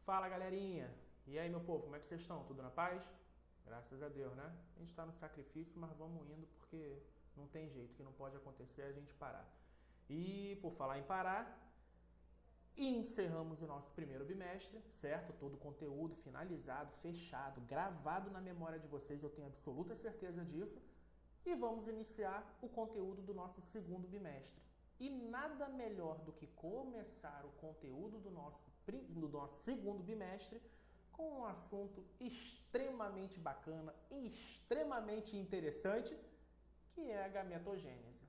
Fala, galerinha! E aí, meu povo, como é que vocês estão? Tudo na paz? Graças a Deus, né? A gente está no sacrifício, mas vamos indo porque não tem jeito, o que não pode acontecer é a gente parar. E por falar em parar, encerramos o nosso primeiro bimestre, certo? Todo o conteúdo finalizado, fechado, gravado na memória de vocês, eu tenho absoluta certeza disso. E vamos iniciar o conteúdo do nosso segundo bimestre. E nada melhor do que começar o conteúdo do nosso segundo bimestre com um assunto extremamente bacana e extremamente interessante, que é a gametogênese.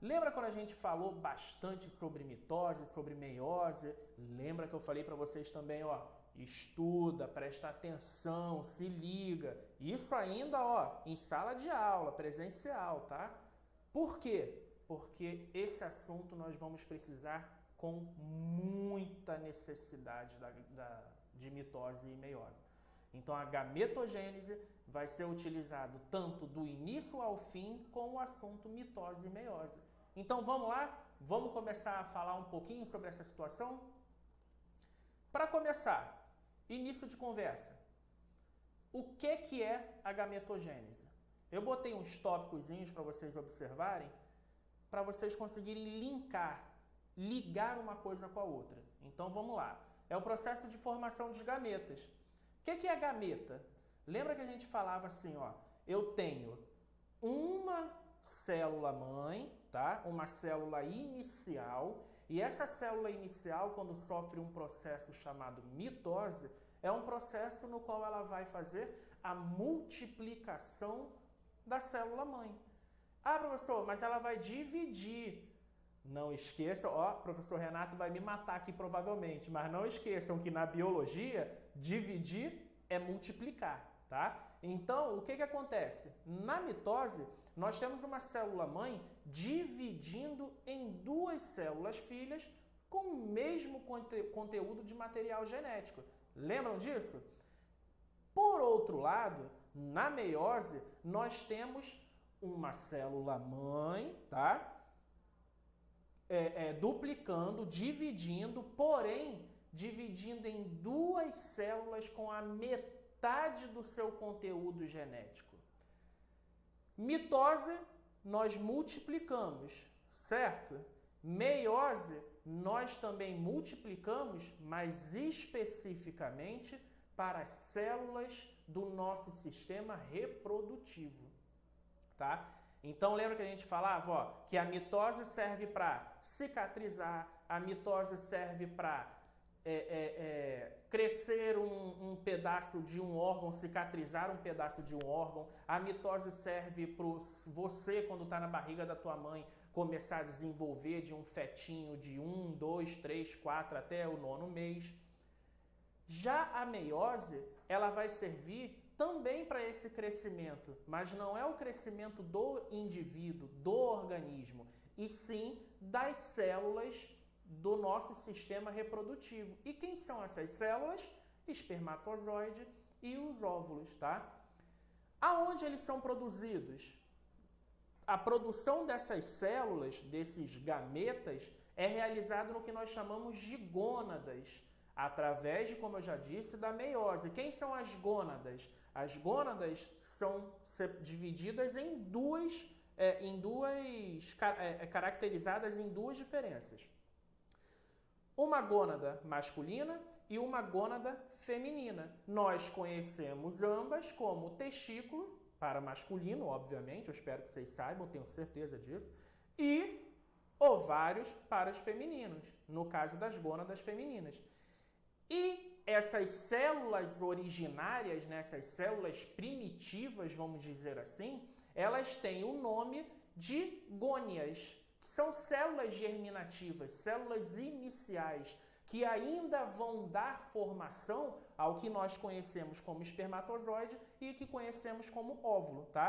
Lembra quando a gente falou bastante sobre mitose, sobre meiose? Lembra que eu falei para vocês também, ó, estuda, presta atenção, se liga. Isso ainda, ó, em sala de aula, presencial, tá? Por quê? Porque esse assunto nós vamos precisar com muita necessidade de mitose e meiose. Então a gametogênese vai ser utilizado tanto do início ao fim com o assunto mitose e meiose. Então vamos lá? Vamos começar a falar um pouquinho sobre essa situação? Para começar, início de conversa. O que é a gametogênese? Eu botei uns tópicozinhos para vocês observarem, para vocês conseguirem ligar uma coisa com a outra. Então vamos lá. É o processo de formação dos gametas. O que é a gameta? Lembra que a gente falava assim, ó, eu tenho uma célula mãe, tá? Uma célula inicial, e essa célula inicial, quando sofre um processo chamado mitose, é um processo no qual ela vai fazer a multiplicação da célula mãe. Ah, professor, mas ela vai dividir. Não esqueçam, ó, professor Renato vai me matar aqui provavelmente, mas não esqueçam que na biologia, dividir é multiplicar, tá? Então, o que acontece? Na mitose, nós temos uma célula-mãe dividindo em duas células filhas com o mesmo conteúdo de material genético. Lembram disso? Por outro lado, na meiose, nós temos uma célula-mãe, tá? Duplicando, dividindo, porém, dividindo em duas células com a metade do seu conteúdo genético. Mitose, nós multiplicamos, certo? Meiose, nós também multiplicamos, mas especificamente para as células do nosso sistema reprodutivo, tá? Então lembra que a gente falava, ó, que a mitose serve para cicatrizar, a mitose serve para crescer um pedaço de um órgão, cicatrizar um pedaço de um órgão. A mitose serve para você, quando está na barriga da tua mãe, começar a desenvolver de um fetinho de 1, 2, 3, 4 até o 9º mês. Já a meiose, ela vai servir também para esse crescimento, mas não é o crescimento do indivíduo, do organismo, e sim das células do nosso sistema reprodutivo. E quem são essas células? Espermatozoide e os óvulos, tá? Aonde eles são produzidos? A produção dessas células, desses gametas, é realizada no que nós chamamos de gônadas, através de, como eu já disse, da meiose. Quem são as gônadas? As gônadas são divididas caracterizadas em duas diferenças. Uma gônada masculina e uma gônada feminina. Nós conhecemos ambas como testículo, para masculino, obviamente, eu espero que vocês saibam, tenho certeza disso, e ovários para os femininos, no caso das gônadas femininas. E essas células originárias, né, essas células primitivas, vamos dizer assim, elas têm o nome de gônias, que são células germinativas, células iniciais, que ainda vão dar formação ao que nós conhecemos como espermatozoide e que conhecemos como óvulo, tá?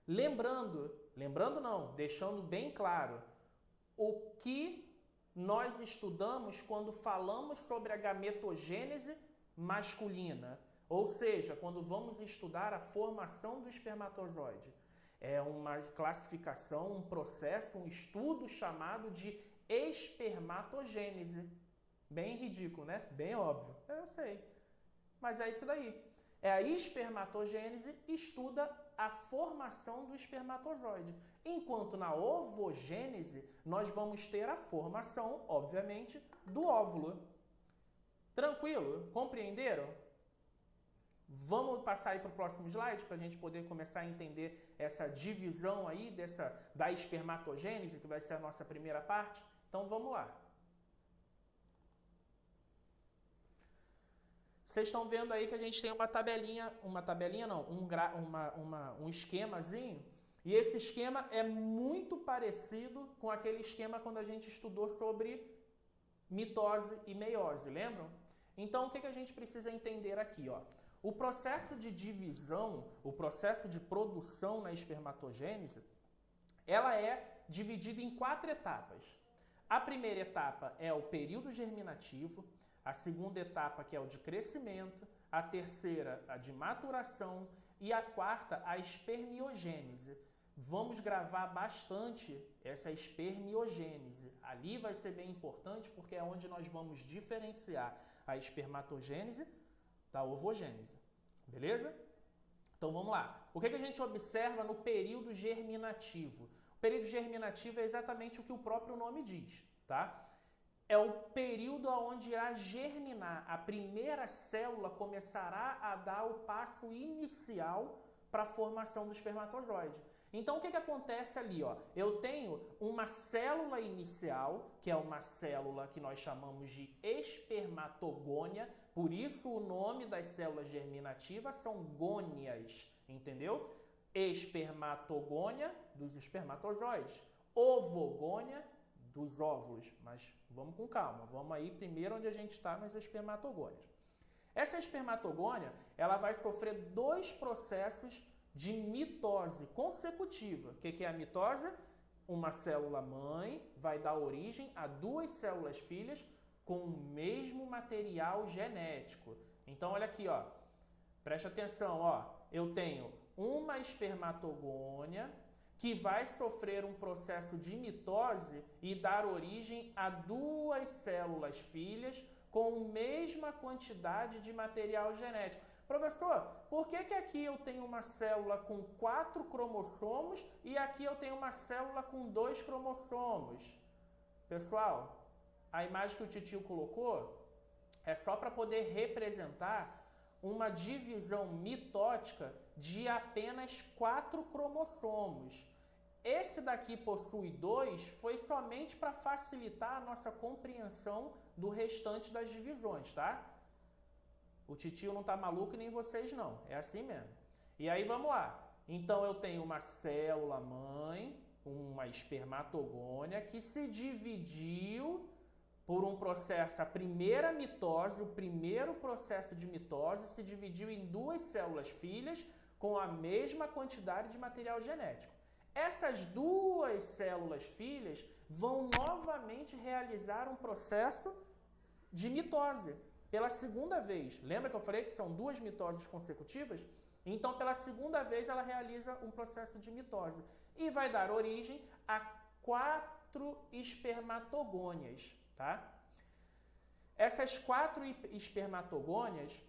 Lembrando não, deixando bem claro, o que nós estudamos quando falamos sobre a gametogênese masculina, ou seja, quando vamos estudar a formação do espermatozoide. É uma classificação, um processo, um estudo chamado de espermatogênese. Bem ridículo, né? Bem óbvio. Eu sei. Mas é isso daí. É a espermatogênese estuda a formação do espermatozoide. Enquanto na ovogênese, nós vamos ter a formação, obviamente, do óvulo. Tranquilo? Compreenderam? Vamos passar aí para o próximo slide para a gente poder começar a entender essa divisão aí da espermatogênese, que vai ser a nossa primeira parte. Então vamos lá. Vocês estão vendo aí que a gente tem um esquemazinho, e esse esquema é muito parecido com aquele esquema quando a gente estudou sobre mitose e meiose, lembram? Então, o que a gente precisa entender aqui, ó? O processo de divisão, o processo de produção na espermatogênese, ela é dividida em 4 etapas. A primeira etapa é o período germinativo, a segunda etapa, que é o de crescimento, a terceira, a de maturação, e a quarta, a espermiogênese. Vamos gravar bastante essa espermiogênese. Ali vai ser bem importante porque é onde nós vamos diferenciar a espermatogênese da ovogênese. Beleza? Então vamos lá. O que a gente observa no período germinativo? O período germinativo é exatamente o que o próprio nome diz, tá? É o período onde irá germinar. A primeira célula começará a dar o passo inicial para a formação do espermatozoide. Então, o que acontece ali? Ó? Eu tenho uma célula inicial, que é uma célula que nós chamamos de espermatogônia, por isso o nome das células germinativas são gônias, entendeu? Espermatogônia dos espermatozoides, ovogônia dos óvulos, mas vamos com calma, vamos aí primeiro onde a gente está nas espermatogônias. Essa espermatogônia, ela vai sofrer 2 processos de mitose consecutiva. O que é a mitose? Uma célula mãe vai dar origem a 2 células filhas com o mesmo material genético. Então, olha aqui, ó, preste atenção, ó, eu tenho uma espermatogônia que vai sofrer um processo de mitose e dar origem a 2 células filhas com a mesma quantidade de material genético. Professor, por que aqui eu tenho uma célula com 4 cromossomos e aqui eu tenho uma célula com 2 cromossomos? Pessoal, a imagem que o titio colocou é só para poder representar uma divisão mitótica de apenas 4 cromossomos. Esse daqui possui 2, foi somente para facilitar a nossa compreensão do restante das divisões, tá? O titio não tá maluco e nem vocês não, é assim mesmo. E aí vamos lá. Então eu tenho uma célula mãe, uma espermatogônia, que se dividiu por um processo, a primeira mitose, o primeiro processo de mitose se dividiu em 2 células filhas com a mesma quantidade de material genético. Essas 2 células filhas vão novamente realizar um processo de mitose pela segunda vez. Lembra que eu falei que são 2 mitoses consecutivas? Então, pela segunda vez, ela realiza um processo de mitose e vai dar origem a 4 espermatogônias, tá? Essas 4 espermatogônias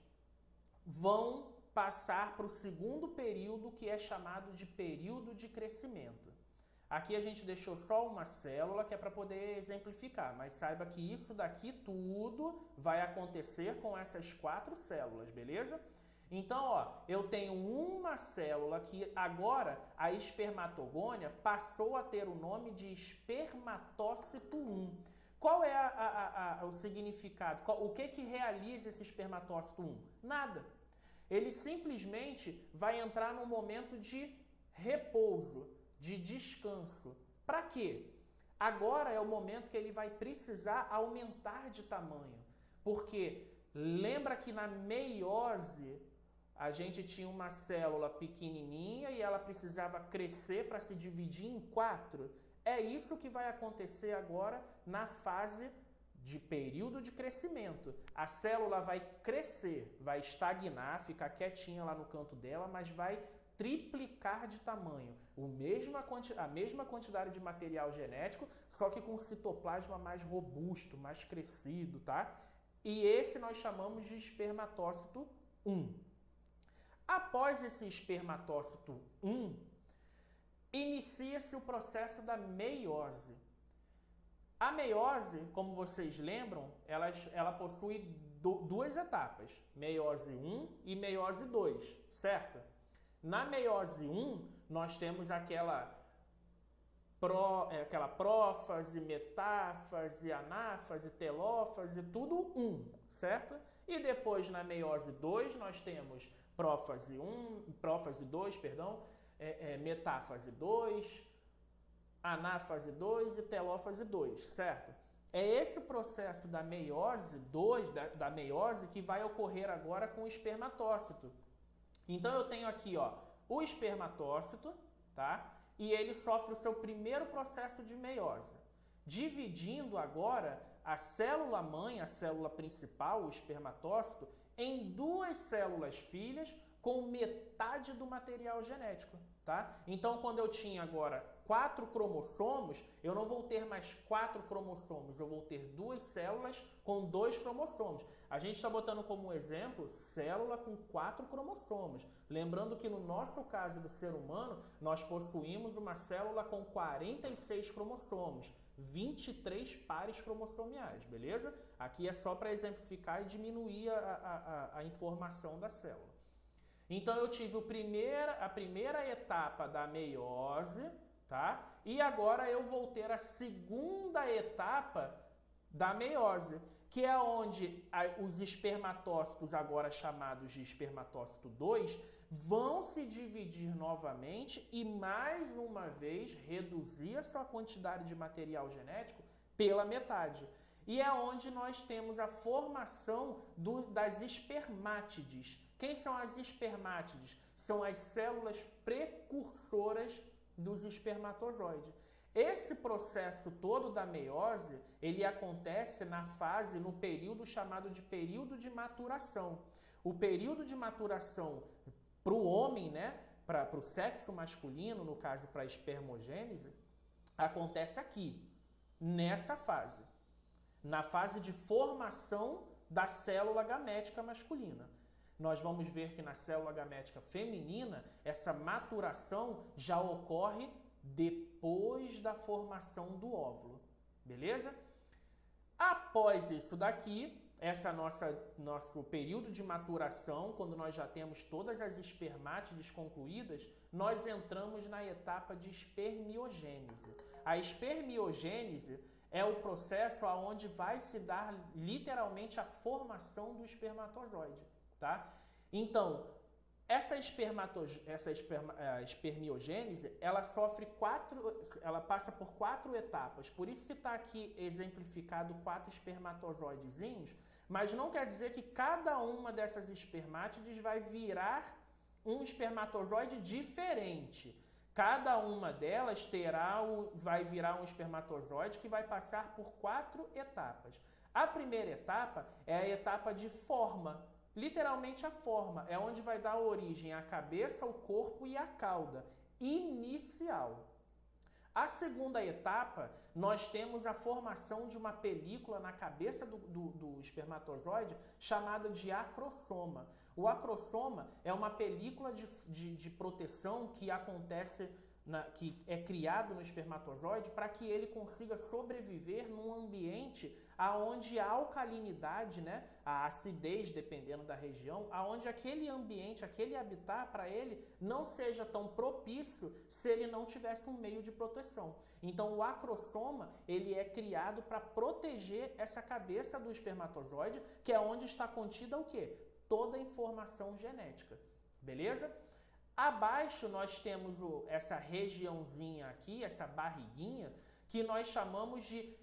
vão passar para o segundo período, que é chamado de período de crescimento. Aqui a gente deixou só uma célula, que é para poder exemplificar, mas saiba que isso daqui tudo vai acontecer com essas 4 células, beleza? Então, ó, eu tenho uma célula que agora a espermatogônia passou a ter o nome de espermatócito 1. Qual é o significado? O que realiza esse espermatócito 1? Nada. Ele simplesmente vai entrar num momento de repouso, de descanso. Para quê? Agora é o momento que ele vai precisar aumentar de tamanho. Porque lembra que na meiose a gente tinha uma célula pequenininha e ela precisava crescer para se dividir em 4? É isso que vai acontecer agora na fase de período de crescimento. A célula vai crescer, vai estagnar, ficar quietinha lá no canto dela, mas vai triplicar de tamanho, a mesma quantidade de material genético, só que com citoplasma mais robusto, mais crescido, tá? E esse nós chamamos de espermatócito 1. Após esse espermatócito 1, inicia-se o processo da meiose. A meiose, como vocês lembram, ela possui duas etapas, meiose 1 e meiose 2, certo? Na meiose 1, nós temos aquela prófase, metáfase, anáfase, telófase, tudo 1, certo? E depois na meiose 2 nós temos prófase 2, metáfase 2, anáfase 2 e telófase 2, certo? É esse processo da meiose 2, da meiose, que vai ocorrer agora com o espermatócito. Então eu tenho aqui, ó, o espermatócito, tá? E ele sofre o seu primeiro processo de meiose, dividindo agora a célula mãe, a célula principal, o espermatócito, em duas células filhas com metade do material genético, tá? Então, quando eu tinha agora 4 cromossomos, eu não vou ter mais 4 cromossomos, eu vou ter duas células com 2 cromossomos. A gente está botando como exemplo célula com 4 cromossomos. Lembrando que no nosso caso do ser humano, nós possuímos uma célula com 46 cromossomos, 23 pares cromossomiais, beleza? Aqui é só para exemplificar e diminuir a informação da célula. Então eu tive a primeira etapa da meiose, tá? E agora eu vou ter a segunda etapa da meiose, que é onde os espermatócitos, agora chamados de espermatócito 2, vão se dividir novamente e mais uma vez reduzir a sua quantidade de material genético pela metade. E é onde nós temos a formação das espermátides. Quem são as espermátides? São as células precursoras dos espermatozoides. Esse processo todo da meiose, ele acontece no período chamado de período de maturação. O período de maturação para o homem, né, para o sexo masculino, no caso para a espermogênese, acontece aqui, nessa fase. Na fase de formação da célula gamética masculina. Nós vamos ver que na célula gamética feminina, essa maturação já ocorre depois da formação do óvulo, beleza? Após isso daqui, nosso período de maturação, quando nós já temos todas as espermátides concluídas, nós entramos na etapa de espermiogênese. A espermiogênese é o processo onde vai se dar literalmente a formação do espermatozoide, tá? Então, essa espermiogênese, ela passa por 4 etapas. Por isso que está aqui exemplificado 4 espermatozoidezinhos, mas não quer dizer que cada uma dessas espermátides vai virar um espermatozoide diferente. Cada uma delas vai virar um espermatozoide que vai passar por 4 etapas. A primeira etapa é a etapa de forma. Literalmente a forma, é onde vai dar origem à cabeça, ao corpo e à cauda, inicial. A segunda etapa, nós temos a formação de uma película na cabeça do espermatozoide chamada de acrossoma. O acrossoma é uma película de proteção que acontece, que é criado no espermatozoide para que ele consiga sobreviver num ambiente aonde a alcalinidade, né, a acidez, dependendo da região, aonde aquele ambiente, aquele habitat para ele não seja tão propício se ele não tivesse um meio de proteção. Então o acrossoma, ele é criado para proteger essa cabeça do espermatozoide, que é onde está contida o quê? Toda a informação genética. Beleza? Abaixo nós temos essa regiãozinha aqui, essa barriguinha, que nós chamamos de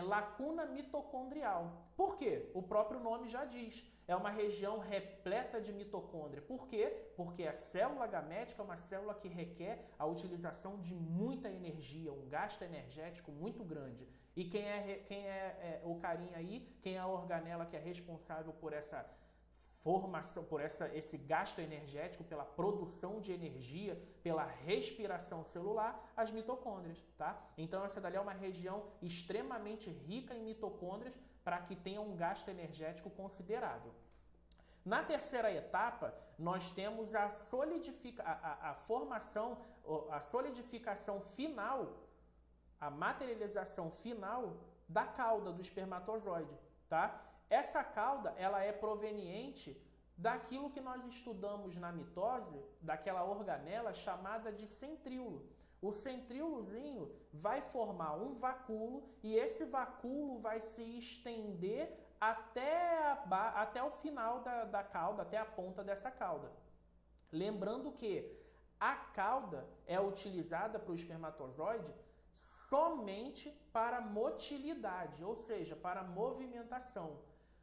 lacuna mitocondrial. Por quê? O próprio nome já diz. É uma região repleta de mitocôndria. Por quê? Porque a célula gamética é uma célula que requer a utilização de muita energia, um gasto energético muito grande. E quem é o carinha aí, quem é a organela que é responsável por essa formação, por esse gasto energético, pela produção de energia, pela respiração celular, as mitocôndrias, tá? Então essa dali é uma região extremamente rica em mitocôndrias para que tenha um gasto energético considerável. Na terceira etapa, nós temos a solidificação final, a materialização final da cauda do espermatozoide, tá? Essa cauda, ela é proveniente daquilo que nós estudamos na mitose, daquela organela chamada de centríolo. O centríolozinho vai formar um vacúolo e esse vacúolo vai se estender até o final da cauda, até a ponta dessa cauda. Lembrando que a cauda é utilizada para o espermatozoide somente para motilidade, ou seja, para movimentação.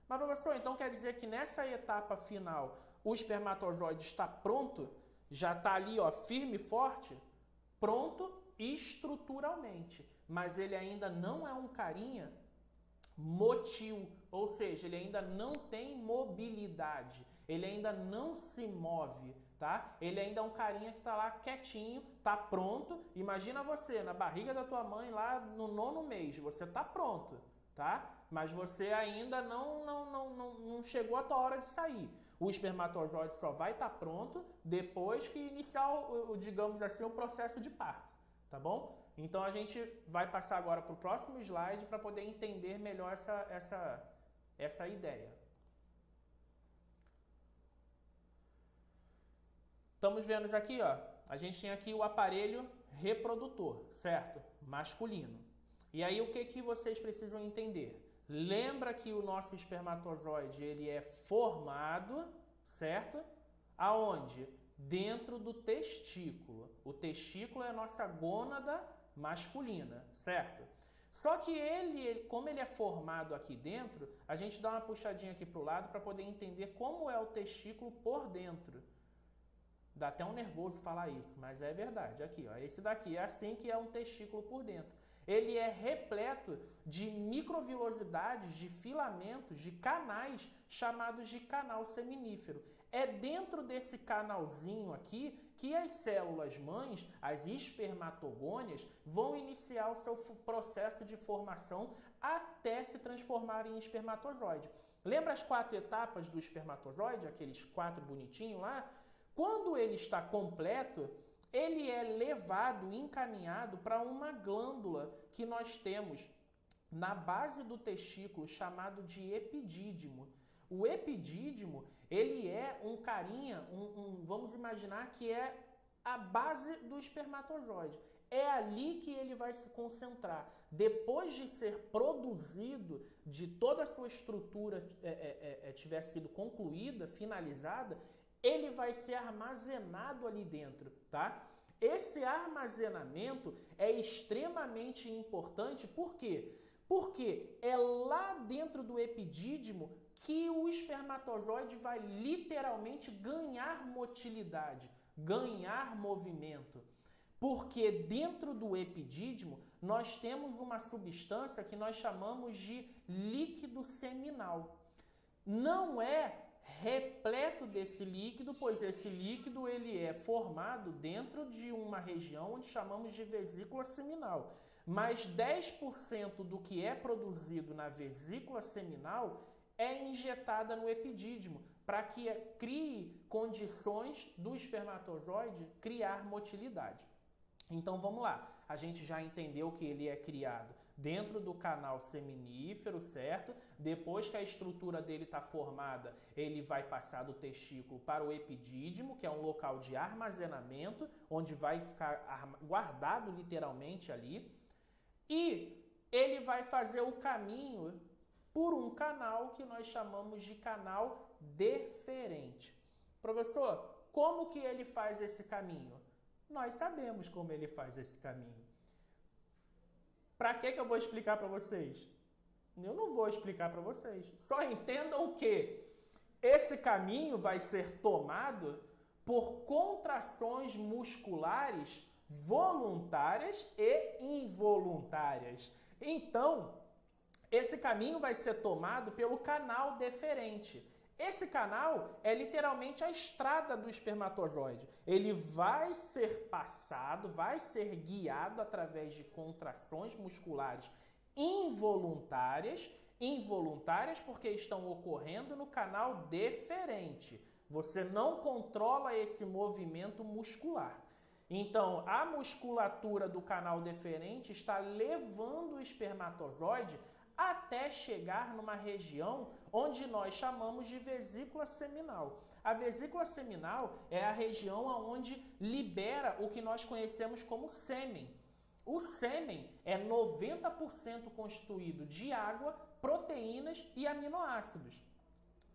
Mas, professor, então quer dizer que nessa etapa final o espermatozoide está pronto? Já está ali, ó, firme e forte? Pronto estruturalmente. Mas ele ainda não é um carinha motil, ou seja, ele ainda não tem mobilidade, ele ainda não se move, tá? Ele ainda é um carinha que está lá quietinho, tá pronto. Imagina você na barriga da tua mãe lá no 9º mês, você tá pronto, tá? Mas você ainda não chegou a tua hora de sair. O espermatozoide só vai estar pronto depois que iniciar, digamos assim, o processo de parto, tá bom? Então a gente vai passar agora para o próximo slide para poder entender melhor essa ideia. Estamos vendo aqui, ó, a gente tem aqui o aparelho reprodutor, certo? Masculino. E aí o que vocês precisam entender? Lembra que o nosso espermatozoide ele é formado, certo? Aonde? Dentro do testículo. O testículo é a nossa gônada masculina, certo? Só que como ele é formado aqui dentro, a gente dá uma puxadinha aqui para o lado para poder entender como é o testículo por dentro. Dá até um nervoso falar isso, mas é verdade. Aqui, ó, esse daqui é assim que é um testículo por dentro. Ele é repleto de microvilosidades, de filamentos, de canais chamados de canal seminífero. É dentro desse canalzinho aqui que as células mães, as espermatogônias, vão iniciar o seu processo de formação até se transformarem em espermatozoide. Lembra as 4 etapas do espermatozoide, aqueles 4 bonitinhos lá? Quando ele está completo, ele é levado, encaminhado para uma glândula que nós temos na base do testículo, chamado de epidídimo. O epidídimo, ele é um carinha, vamos imaginar que é a base do espermatozoide. É ali que ele vai se concentrar. Depois de ser produzido, de toda a sua estrutura tiver sido concluída, finalizada, ele vai ser armazenado ali dentro, tá? Esse armazenamento é extremamente importante, por quê? Porque é lá dentro do epidídimo que o espermatozoide vai literalmente ganhar motilidade, ganhar movimento. Porque dentro do epidídimo nós temos uma substância que nós chamamos de líquido seminal. Não é repleto desse líquido, pois esse líquido ele é formado dentro de uma região onde chamamos de vesícula seminal. Mas 10% do que é produzido na vesícula seminal é injetada no epidídimo, para que crie condições do espermatozoide criar motilidade. Então vamos lá, a gente já entendeu que ele é criado dentro do canal seminífero, certo? Depois que a estrutura dele está formada, ele vai passar do testículo para o epidídimo, que é um local de armazenamento, onde vai ficar guardado literalmente ali. E ele vai fazer o caminho por um canal que nós chamamos de canal deferente. Professor, como que ele faz esse caminho? Nós sabemos como ele faz esse caminho. Para que eu vou explicar para vocês? Eu não vou explicar para vocês. Só entendam que esse caminho vai ser tomado por contrações musculares voluntárias e involuntárias. Então, esse caminho vai ser tomado pelo canal deferente. Esse canal é literalmente a estrada do espermatozoide. Ele vai ser passado, vai ser guiado através de contrações musculares involuntárias porque estão ocorrendo no canal deferente. Você não controla esse movimento muscular. Então, a musculatura do canal deferente está levando o espermatozoide até chegar numa região onde nós chamamos de vesícula seminal. A vesícula seminal é a região onde libera o que nós conhecemos como sêmen. O sêmen é 90% constituído de água, proteínas e aminoácidos.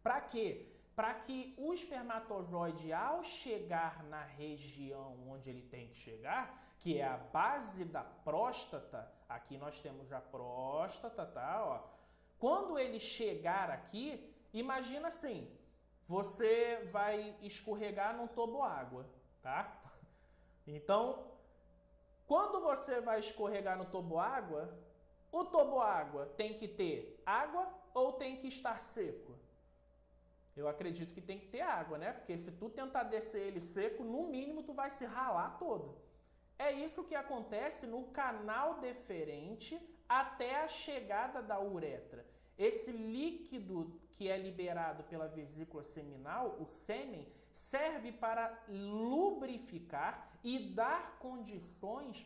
Para quê? Para que o espermatozoide, ao chegar na região onde ele tem que chegar, que é a base da próstata, aqui nós temos a próstata, tá? Ó. Quando ele chegar aqui, imagina assim, você vai escorregar num toboágua, tá? Então, quando você vai escorregar no toboágua, o toboágua tem que ter água ou tem que estar seco? Eu acredito que tem que ter água, né? Porque se tu tentar descer ele seco, no mínimo tu vai se ralar todo. É isso que acontece no canal deferente até a chegada da uretra. Esse líquido que é liberado pela vesícula seminal, o sêmen, serve para lubrificar e dar condições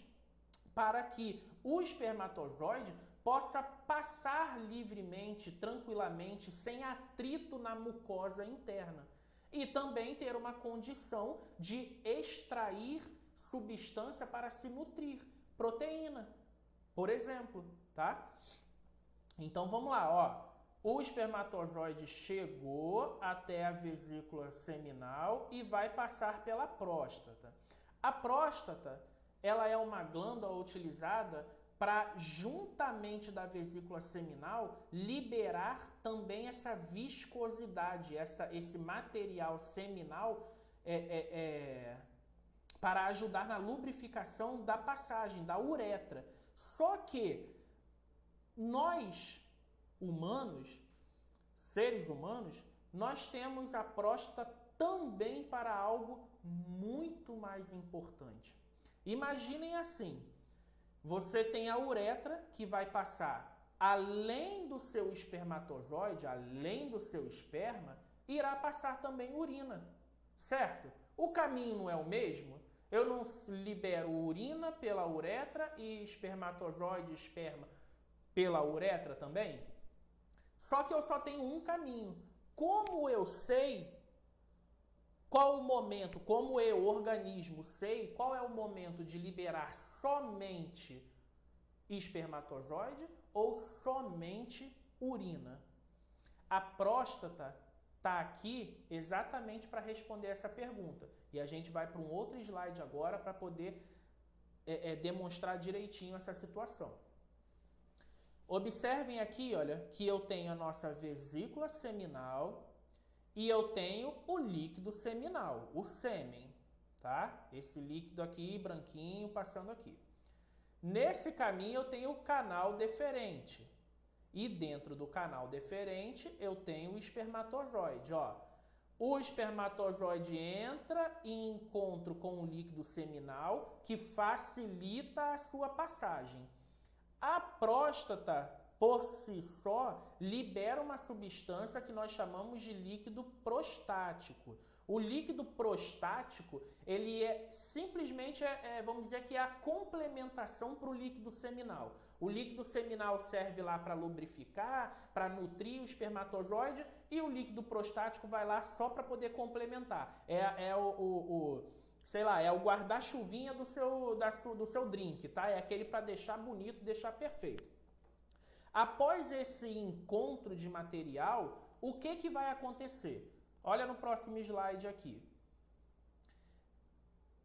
para que o espermatozoide possa passar livremente, tranquilamente, sem atrito na mucosa interna. E também ter uma condição de extrair substância para se nutrir, proteína, por exemplo, tá? Então vamos lá, ó. O espermatozoide chegou até a vesícula seminal e vai passar pela próstata. A próstata, ela é uma glândula utilizada para, juntamente da vesícula seminal, liberar também essa viscosidade, esse material seminal para ajudar na lubrificação da passagem, da uretra. Só que nós, humanos, seres humanos, nós temos a próstata também para algo muito mais importante. Imaginem assim, você tem a uretra que vai passar além do seu espermatozoide, além do seu esperma, irá passar também urina, certo? O caminho não é o mesmo? Eu não libero urina pela uretra e espermatozoide, esperma pela uretra também? Só que eu só tenho um caminho. Como eu sei qual o momento, como eu, organismo, sei qual é o momento de liberar somente espermatozoide ou somente urina? A próstata está aqui exatamente para responder essa pergunta. E a gente vai para um outro slide agora para poder demonstrar direitinho essa situação. Observem aqui, olha, que eu tenho a nossa vesícula seminal e eu tenho o líquido seminal, o sêmen, tá? Esse líquido aqui, branquinho, passando aqui. Nesse caminho eu tenho o canal deferente. E dentro do canal deferente eu tenho o espermatozoide, ó. O espermatozoide entra em encontro com o líquido seminal, que facilita a sua passagem. A próstata, por si só, libera uma substância que nós chamamos de líquido prostático. O líquido prostático, ele simplesmente, vamos dizer que é a complementação para o líquido seminal. O líquido seminal serve lá para lubrificar, para nutrir o espermatozoide, e o líquido prostático vai lá só para poder complementar. Sei lá, é o guarda-chuvinha do seu drink, tá? É aquele para deixar bonito, deixar perfeito. Após esse encontro de material, o que vai acontecer? Olha no próximo slide aqui.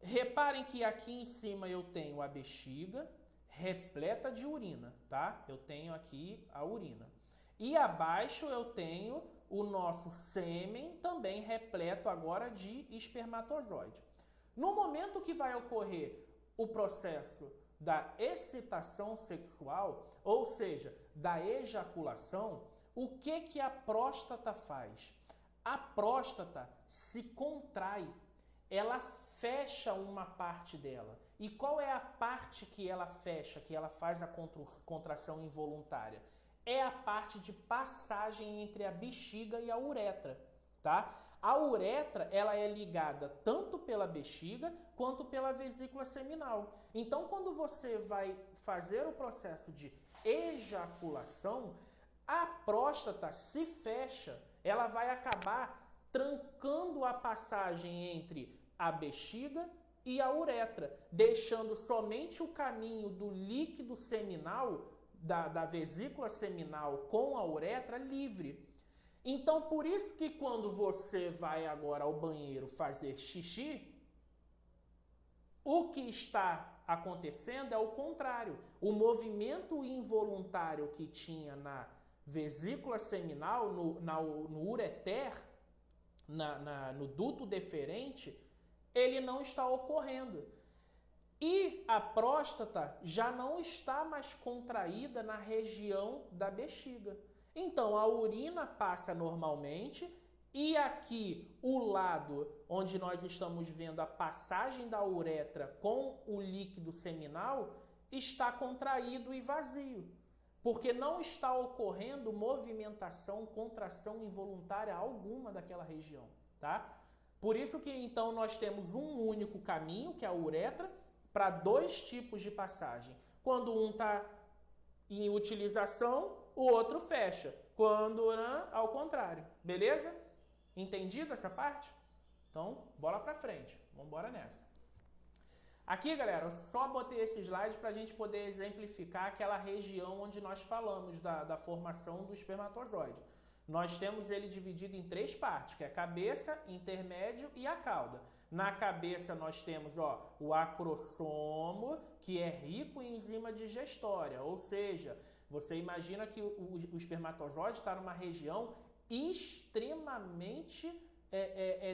Reparem que aqui em cima eu tenho a bexiga repleta de urina, tá? Eu tenho aqui a urina. E abaixo eu tenho o nosso sêmen também repleto agora de espermatozoide. No momento que vai ocorrer o processo da excitação sexual, ou seja, da ejaculação, o que a próstata faz? A próstata se contrai, ela fecha uma parte dela. E qual é a parte que ela fecha, que ela faz a contração involuntária? É a parte de passagem entre a bexiga e a uretra, tá? A uretra, ela é ligada tanto pela bexiga quanto pela vesícula seminal. Então, quando você vai fazer o processo de ejaculação, a próstata se fecha, ela vai acabar trancando a passagem entre a bexiga e a uretra, deixando somente o caminho do líquido seminal, da vesícula seminal com a uretra livre. Então, por isso que quando você vai agora ao banheiro fazer xixi, o que está acontecendo é o contrário. O movimento involuntário que tinha na vesícula seminal, no ureter, no duto deferente, ele não está ocorrendo. E a próstata já não está mais contraída na região da bexiga. Então, a urina passa normalmente e aqui o lado onde nós estamos vendo a passagem da uretra com o líquido seminal está contraído e vazio, porque não está ocorrendo movimentação, contração involuntária alguma daquela região, tá? Por isso que então nós temos um único caminho, que é a uretra, para dois tipos de passagem. Quando um está em utilização, o outro fecha. Quando ao contrário. Beleza? Entendido essa parte? Então, bola para frente. Vamos embora nessa. Aqui, galera, eu só botei esse slide para a gente poder exemplificar aquela região onde nós falamos da formação do espermatozoide. Nós temos ele dividido em três partes, que é a cabeça, intermédio e a cauda. Na cabeça nós temos o acrossomo, que é rico em enzima digestória, ou seja, você imagina que o espermatozoide está numa região extremamente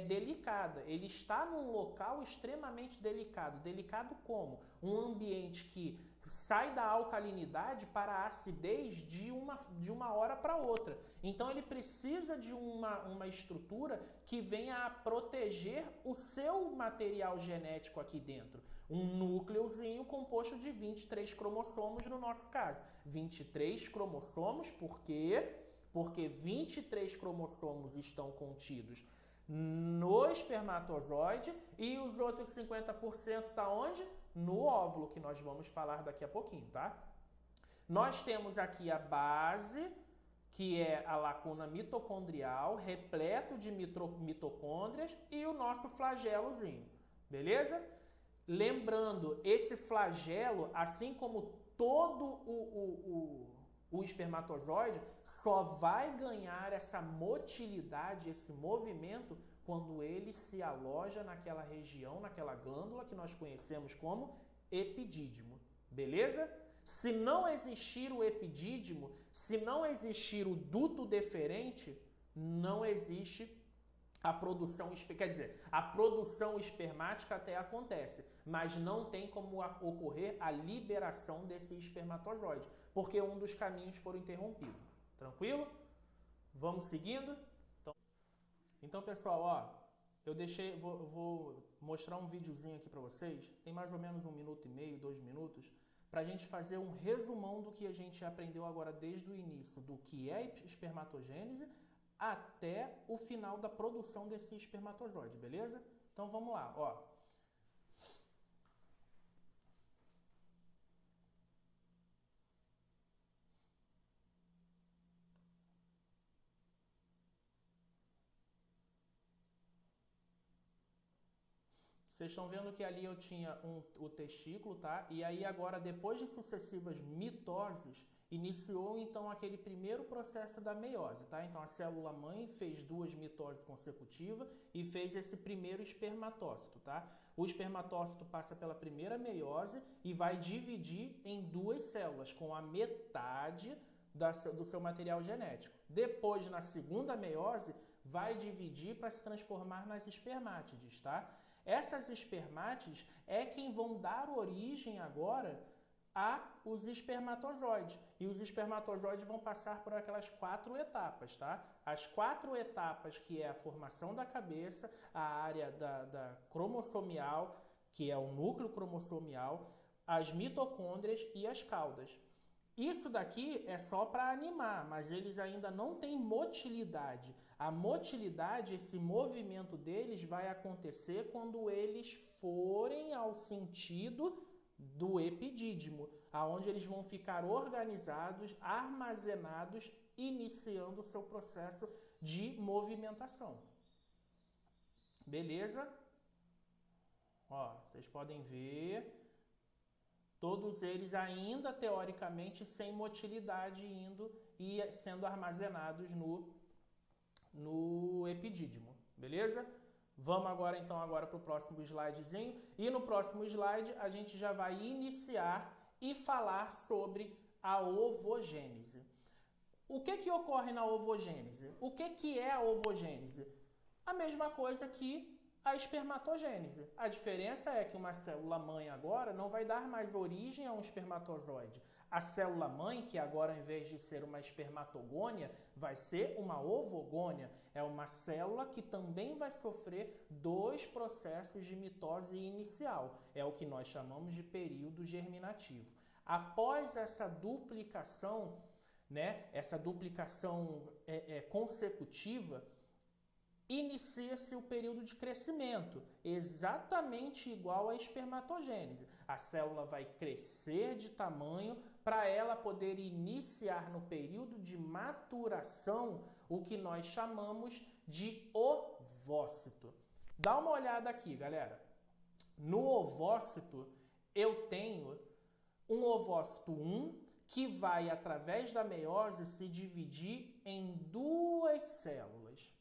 delicada. Ele está num local extremamente delicado. Delicado como? Um ambiente que sai da alcalinidade para a acidez de uma hora para outra. Então ele precisa de uma estrutura que venha a proteger o seu material genético aqui dentro. Um núcleozinho composto de 23 cromossomos no nosso caso. 23 cromossomos, por quê? Porque 23 cromossomos estão contidos no espermatozoide e os outros 50% está onde? No óvulo, que nós vamos falar daqui a pouquinho, tá? Nós temos aqui a base, que é a lacuna mitocondrial, repleto de mitocôndrias, e o nosso flagelozinho, beleza? Lembrando, esse flagelo, assim como todo o espermatozoide, só vai ganhar essa motilidade, esse movimento, quando ele se aloja naquela região, naquela glândula que nós conhecemos como epidídimo, beleza? Se não existir o epidídimo, se não existir o duto deferente, não existe a produção, quer dizer, a produção espermática até acontece, mas não tem como ocorrer a liberação desse espermatozoide, porque um dos caminhos foram interrompidos. Tranquilo? Vamos seguindo? Então pessoal, eu vou mostrar um videozinho aqui para vocês, tem mais ou menos 1 minuto e meio, 2 minutos, para a gente fazer um resumão do que a gente aprendeu agora desde o início, do que é espermatogênese, até o final da produção desse espermatozoide, beleza? Então vamos lá, Vocês estão vendo que ali eu tinha o testículo, tá? E aí agora, depois de sucessivas mitoses, iniciou então aquele primeiro processo da meiose, tá? Então a célula mãe fez 2 mitoses consecutivas e fez esse primeiro espermatócito, tá? O espermatócito passa pela primeira meiose e vai dividir em 2 células, com a metade do seu material genético. Depois, na segunda meiose, vai dividir para se transformar nas espermátides, tá? Essas espermátides é quem vão dar origem agora os espermatozoides. E os espermatozoides vão passar por aquelas 4 etapas, tá? As 4 etapas, que é a formação da cabeça, a área da cromossomial, que é o núcleo cromossomial, as mitocôndrias e as caudas. Isso daqui é só para animar, mas eles ainda não têm motilidade. A motilidade, esse movimento deles vai acontecer quando eles forem ao sentido do epidídimo, aonde eles vão ficar organizados, armazenados, iniciando o seu processo de movimentação. Beleza? Ó, vocês podem ver, todos eles ainda teoricamente sem motilidade indo e sendo armazenados no epidídimo. Beleza? Vamos agora então para o próximo slidezinho. E no próximo slide a gente já vai iniciar e falar sobre a ovogênese. O que ocorre na ovogênese? O que é a ovogênese? A mesma coisa que a espermatogênese. A diferença é que uma célula-mãe agora não vai dar mais origem a um espermatozoide. A célula-mãe, que agora, ao invés de ser uma espermatogônia, vai ser uma ovogônia. É uma célula que também vai sofrer 2 processos de mitose inicial. É o que nós chamamos de período germinativo. Após essa duplicação, consecutiva, inicia-se o período de crescimento, exatamente igual à espermatogênese. A célula vai crescer de tamanho para ela poder iniciar no período de maturação o que nós chamamos de ovócito. Dá uma olhada aqui, galera. No ovócito, eu tenho um ovócito 1 que vai, através da meiose, se dividir em 2 células.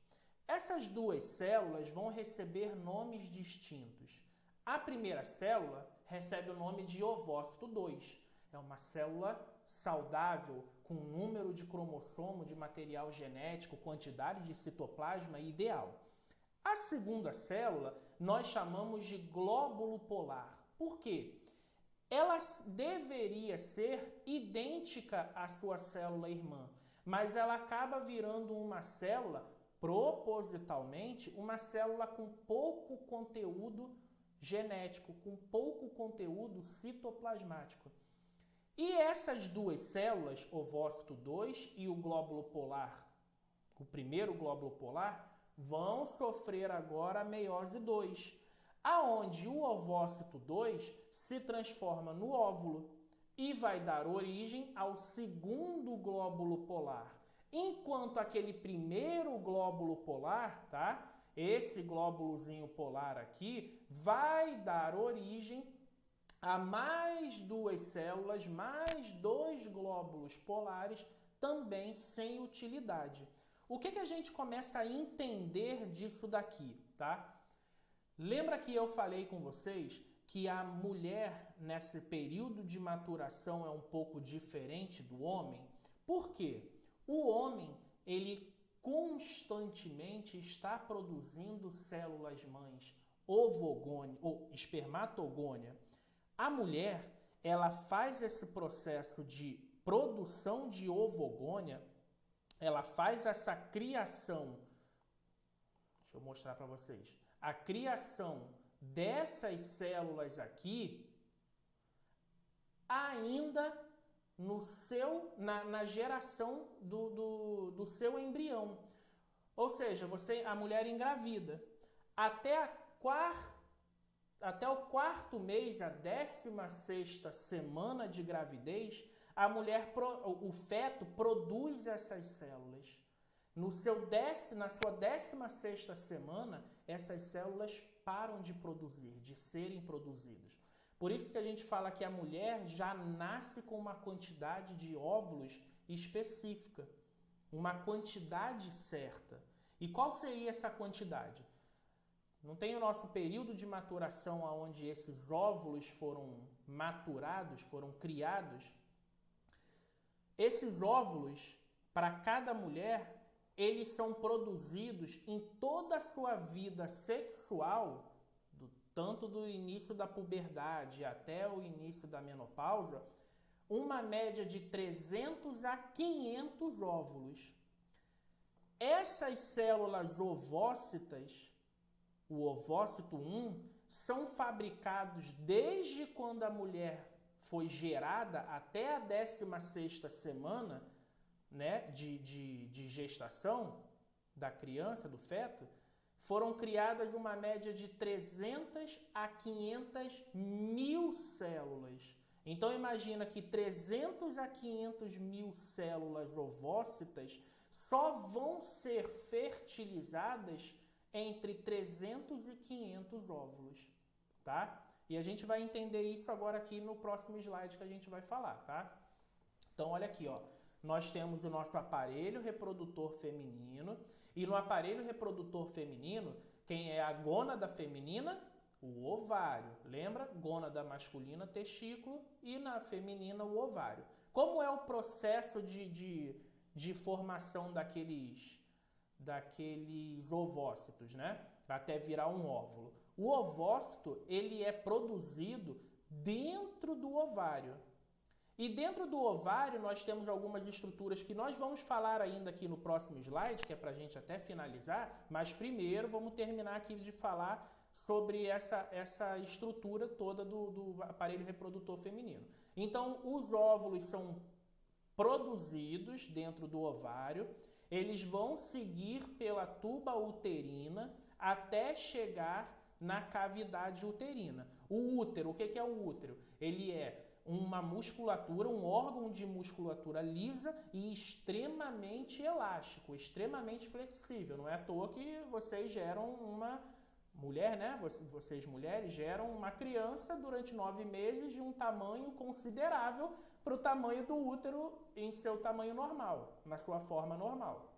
Essas 2 células vão receber nomes distintos. A primeira célula recebe o nome de ovócito 2. É uma célula saudável, com número de cromossomo, de material genético, quantidade de citoplasma ideal. A segunda célula nós chamamos de glóbulo polar. Por quê? Ela deveria ser idêntica à sua célula irmã, mas ela acaba virando uma célula, propositalmente, uma célula com pouco conteúdo genético, com pouco conteúdo citoplasmático. E essas 2 células, ovócito 2 e o glóbulo polar, o primeiro glóbulo polar, vão sofrer agora a meiose 2, aonde o ovócito 2 se transforma no óvulo e vai dar origem ao segundo glóbulo polar. Enquanto aquele primeiro glóbulo polar, tá? Esse glóbulozinho polar aqui vai dar origem a mais 2 células, mais 2 glóbulos polares, também sem utilidade. O que a gente começa a entender disso daqui, tá? Lembra que eu falei com vocês que a mulher, nesse período de maturação, é um pouco diferente do homem? Por quê? O homem, ele constantemente está produzindo células-mães ovogônia ou espermatogônia. A mulher, ela faz esse processo de produção de ovogônia, ela faz essa criação. Deixa eu mostrar para vocês. A criação dessas células aqui ainda na geração do seu embrião. Ou seja, a mulher engravida. Até o 4º mês, a 16ª semana de gravidez, o feto produz essas células. Na sua 16ª semana, essas células param de produzir, de serem produzidas. Por isso que a gente fala que a mulher já nasce com uma quantidade de óvulos específica, uma quantidade certa. E qual seria essa quantidade? Não tem o nosso período de maturação onde esses óvulos foram maturados, foram criados? Esses óvulos, para cada mulher, eles são produzidos em toda a sua vida sexual, tanto do início da puberdade até o início da menopausa, uma média de 300 a 500 óvulos. Essas células ovócitas, o ovócito 1, são fabricados desde quando a mulher foi gerada até a 16ª semana, né, de gestação da criança, do feto. Foram criadas uma média de 300 a 500 mil células. Então imagina que 300 a 500 mil células ovócitas só vão ser fertilizadas entre 300 e 500 óvulos, tá? E a gente vai entender isso agora aqui no próximo slide que a gente vai falar, tá? Então olha aqui, ó. Nós temos o nosso aparelho reprodutor feminino e no aparelho reprodutor feminino, quem é a gônada feminina? O ovário. Lembra? Gônada masculina, testículo, e na feminina o ovário. Como é o processo de formação daqueles ovócitos, né? Até virar um óvulo. O ovócito, ele é produzido dentro do ovário. E dentro do ovário nós temos algumas estruturas que nós vamos falar ainda aqui no próximo slide, que é para a gente até finalizar, mas primeiro vamos terminar aqui de falar sobre essa estrutura toda do aparelho reprodutor feminino. Então, os óvulos são produzidos dentro do ovário, eles vão seguir pela tuba uterina até chegar na cavidade uterina. O útero, o que é o útero? Ele é uma musculatura, um órgão de musculatura lisa e extremamente elástico, extremamente flexível. Não é à toa que vocês geram uma mulher, né? Vocês mulheres geram uma criança durante 9 meses de um tamanho considerável para o tamanho do útero em seu tamanho normal, na sua forma normal.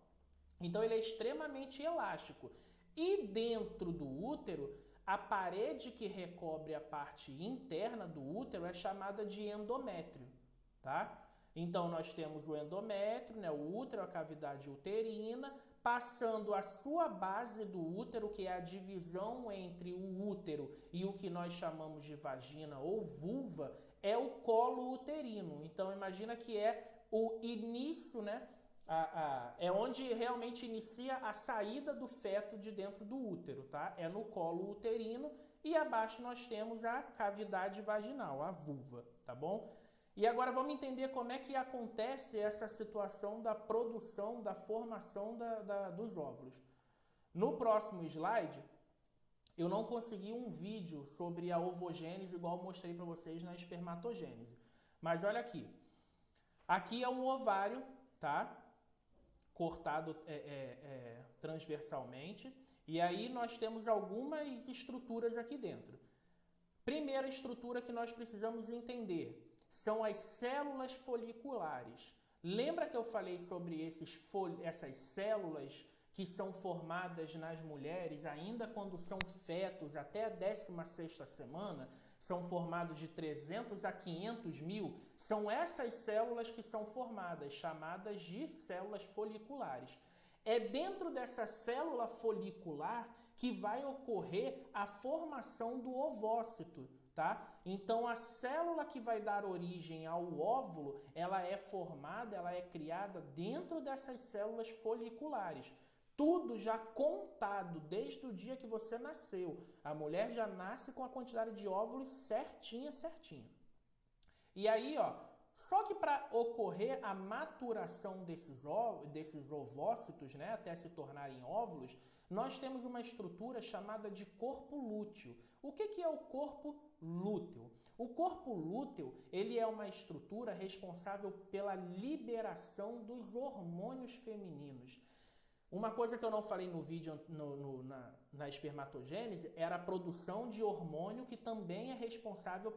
Então ele é extremamente elástico. E dentro do útero, a parede que recobre a parte interna do útero é chamada de endométrio, tá? Então nós temos o endométrio, né, o útero, a cavidade uterina, passando a sua base do útero, que é a divisão entre o útero e o que nós chamamos de vagina ou vulva, é o colo uterino. Então imagina que é o início, né? É onde realmente inicia a saída do feto de dentro do útero, tá? É no colo uterino e abaixo nós temos a cavidade vaginal, a vulva, tá bom? E agora vamos entender como é que acontece essa situação da produção, da formação dos óvulos. No próximo slide, eu não consegui um vídeo sobre a ovogênese igual eu mostrei para vocês na espermatogênese. Mas olha aqui. Aqui é um ovário, tá? Cortado transversalmente. E aí nós temos algumas estruturas aqui dentro. Primeira estrutura que nós precisamos entender são as células foliculares. Lembra que eu falei sobre essas células que são formadas nas mulheres ainda quando são fetos até a 16ª semana? São formados de 300 a 500 mil? São essas células que são formadas, chamadas de células foliculares. É dentro dessa célula folicular que vai ocorrer a formação do ovócito, tá? Então a célula que vai dar origem ao óvulo, ela é formada, ela é criada dentro dessas células foliculares. Tudo já contado desde o dia que você nasceu. A mulher já nasce com a quantidade de óvulos certinha. E aí, ó, só que para ocorrer a maturação desses ovócitos, né, até se tornarem óvulos, nós temos uma estrutura chamada de corpo lúteo. O que é o corpo lúteo? O corpo lúteo, ele é uma estrutura responsável pela liberação dos hormônios femininos. Uma coisa que eu não falei no vídeo na espermatogênese era a produção de hormônio que também é responsável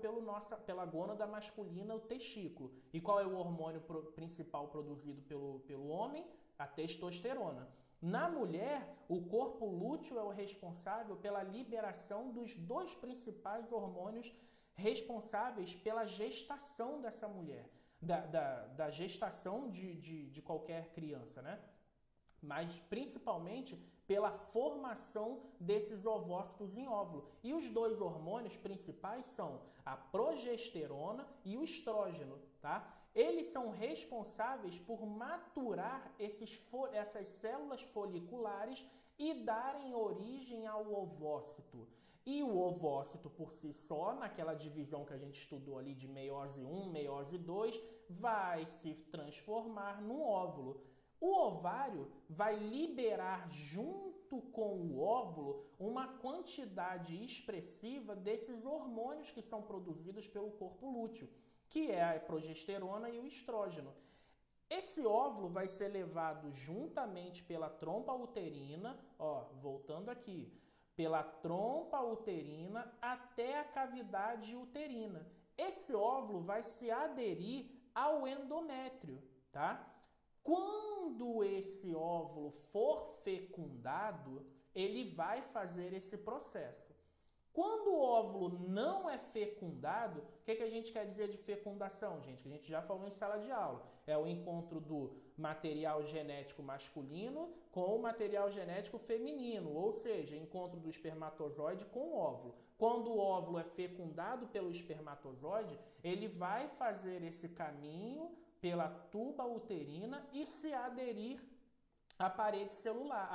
pela gônada masculina, o testículo. E qual é o hormônio principal produzido pelo homem? A testosterona. Na mulher, o corpo lúteo é o responsável pela liberação dos 2 principais hormônios responsáveis pela gestação dessa mulher, da gestação de qualquer criança, né? Mas principalmente pela formação desses ovócitos em óvulo. E os 2 hormônios principais são a progesterona e o estrógeno, tá? Eles são responsáveis por maturar essas células foliculares e darem origem ao ovócito. E o ovócito por si só, naquela divisão que a gente estudou ali de meiose 1, meiose 2, vai se transformar num óvulo. O ovário vai liberar junto com o óvulo uma quantidade expressiva desses hormônios que são produzidos pelo corpo lúteo, que é a progesterona e o estrógeno. Esse óvulo vai ser levado juntamente pela trompa uterina, voltando aqui, pela trompa uterina até a cavidade uterina. Esse óvulo vai se aderir ao endométrio, tá? Quando esse óvulo for fecundado, ele vai fazer esse processo. Quando o óvulo não é fecundado, o que a gente quer dizer de fecundação, gente? Que a gente já falou em sala de aula. É o encontro do material genético masculino com o material genético feminino, ou seja, encontro do espermatozoide com o óvulo. Quando o óvulo é fecundado pelo espermatozoide, ele vai fazer esse caminho pela tuba uterina e se aderir à parede celular,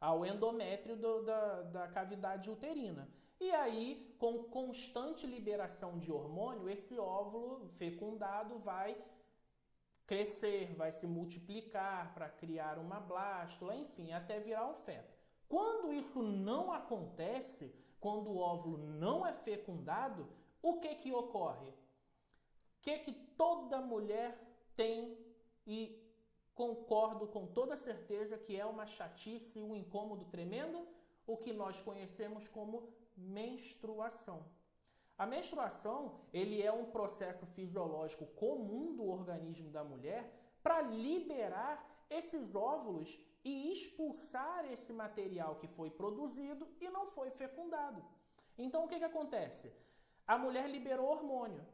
ao endométrio da cavidade uterina. E aí, com constante liberação de hormônio, esse óvulo fecundado vai crescer, vai se multiplicar para criar uma blástula, enfim, até virar um feto. Quando isso não acontece, quando o óvulo não é fecundado, o que ocorre? O que toda mulher tem, e concordo com toda certeza que é uma chatice e um incômodo tremendo, o que nós conhecemos como menstruação. A menstruação, ele é um processo fisiológico comum do organismo da mulher para liberar esses óvulos e expulsar esse material que foi produzido e não foi fecundado. Então, o que acontece? A mulher liberou hormônio.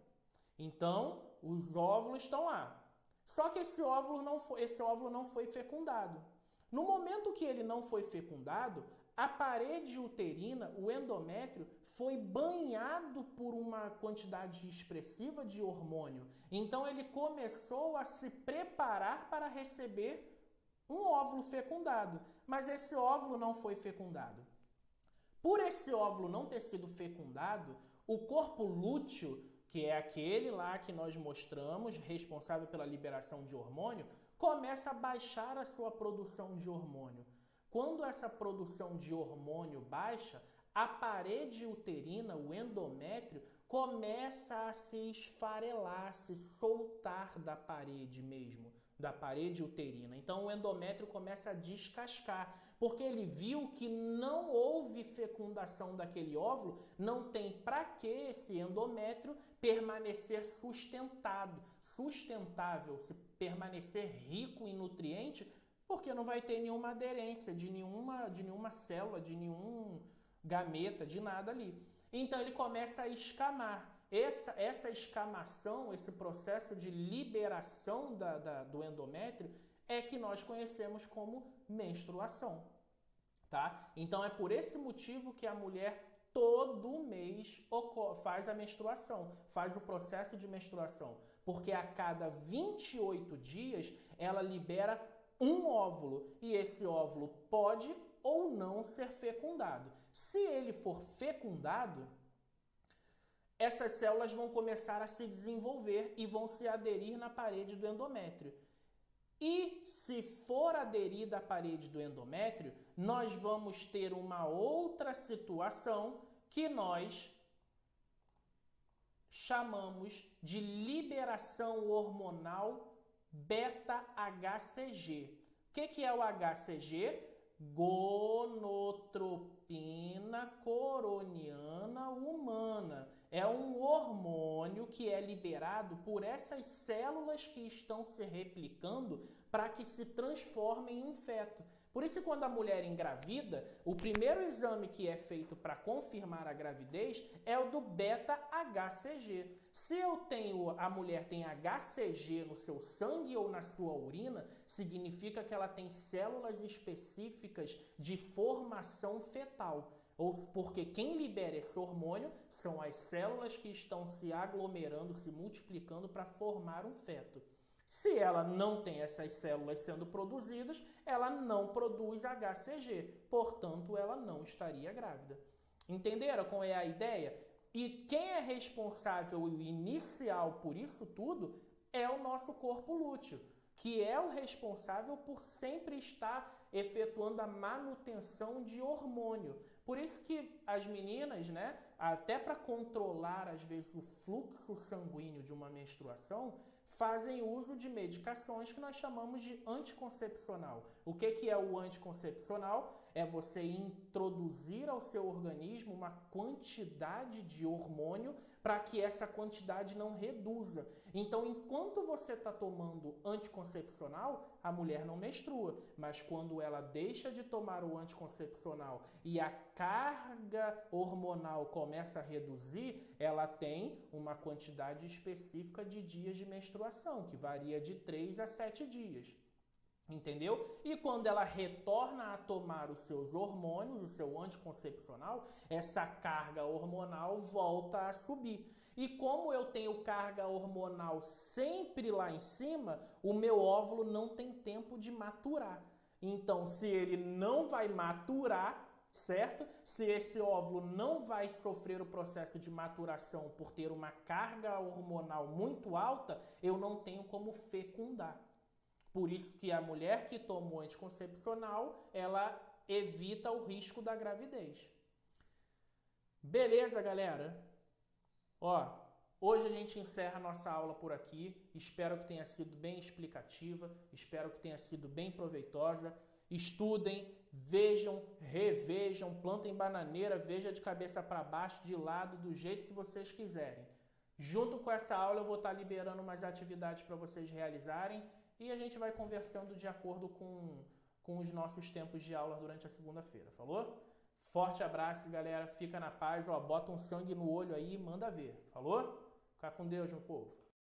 Então, os óvulos estão lá. Só que esse óvulo não foi fecundado. No momento que ele não foi fecundado, a parede uterina, o endométrio, foi banhado por uma quantidade expressiva de hormônio. Então, ele começou a se preparar para receber um óvulo fecundado. Mas esse óvulo não foi fecundado. Por esse óvulo não ter sido fecundado, o corpo lúteo, que é aquele lá que nós mostramos, responsável pela liberação de hormônio, começa a baixar a sua produção de hormônio. Quando essa produção de hormônio baixa, a parede uterina, o endométrio, começa a se esfarelar, se soltar da parede mesmo, da parede uterina. Então o endométrio começa a descascar, porque ele viu que não houve fecundação daquele óvulo, não tem para que esse endométrio permanecer sustentável, se permanecer rico em nutrientes, porque não vai ter nenhuma aderência de nenhuma célula, de nenhum gameta, de nada ali. Então ele começa a escamar. Essa escamação, esse processo de liberação do endométrio é que nós conhecemos como menstruação, tá? Então é por esse motivo que a mulher todo mês faz a menstruação, faz o processo de menstruação, porque a cada 28 dias ela libera um óvulo e esse óvulo pode ou não ser fecundado. Se ele for fecundado, essas células vão começar a se desenvolver e vão se aderir na parede do endométrio. E se for aderida à parede do endométrio, nós vamos ter uma outra situação que nós chamamos de liberação hormonal beta-HCG. O que é o HCG? Gonotropina coroniana humana. É um hormônio que é liberado por essas células que estão se replicando para que se transformem em um feto. Por isso, quando a mulher engravida, o primeiro exame que é feito para confirmar a gravidez é o do beta-HCG. Se a mulher tem HCG no seu sangue ou na sua urina, significa que ela tem células específicas de formação fetal. Porque quem libera esse hormônio são as células que estão se aglomerando, se multiplicando para formar um feto. Se ela não tem essas células sendo produzidas, ela não produz HCG, portanto, ela não estaria grávida. Entenderam qual é a ideia? E quem é responsável inicial por isso tudo é o nosso corpo lúteo, que é o responsável por sempre estar efetuando a manutenção de hormônio. Por isso que as meninas, né, até para controlar às vezes o fluxo sanguíneo de uma menstruação, fazem uso de medicações que nós chamamos de anticoncepcional. O que é o anticoncepcional? É você introduzir ao seu organismo uma quantidade de hormônio para que essa quantidade não reduza. Então, enquanto você está tomando anticoncepcional, a mulher não menstrua. Mas quando ela deixa de tomar o anticoncepcional e a carga hormonal começa a reduzir, ela tem uma quantidade específica de dias de menstruação, que varia de 3 a 7 dias. Entendeu? E quando ela retorna a tomar os seus hormônios, o seu anticoncepcional, essa carga hormonal volta a subir. E como eu tenho carga hormonal sempre lá em cima, o meu óvulo não tem tempo de maturar. Então, se ele não vai maturar, certo? Se esse óvulo não vai sofrer o processo de maturação por ter uma carga hormonal muito alta, eu não tenho como fecundar. Por isso que a mulher que toma o anticoncepcional, ela evita o risco da gravidez. Beleza, galera? Ó, hoje a gente encerra a nossa aula por aqui. Espero que tenha sido bem explicativa, espero que tenha sido bem proveitosa. Estudem, vejam, revejam, plantem bananeira, veja de cabeça para baixo, de lado, do jeito que vocês quiserem. Junto com essa aula eu vou estar liberando umas atividades para vocês realizarem. E a gente vai conversando de acordo com os nossos tempos de aula durante a segunda-feira, falou? Forte abraço, galera. Fica na paz. Ó, bota um sangue no olho aí e manda ver, falou? Fica com Deus, meu povo.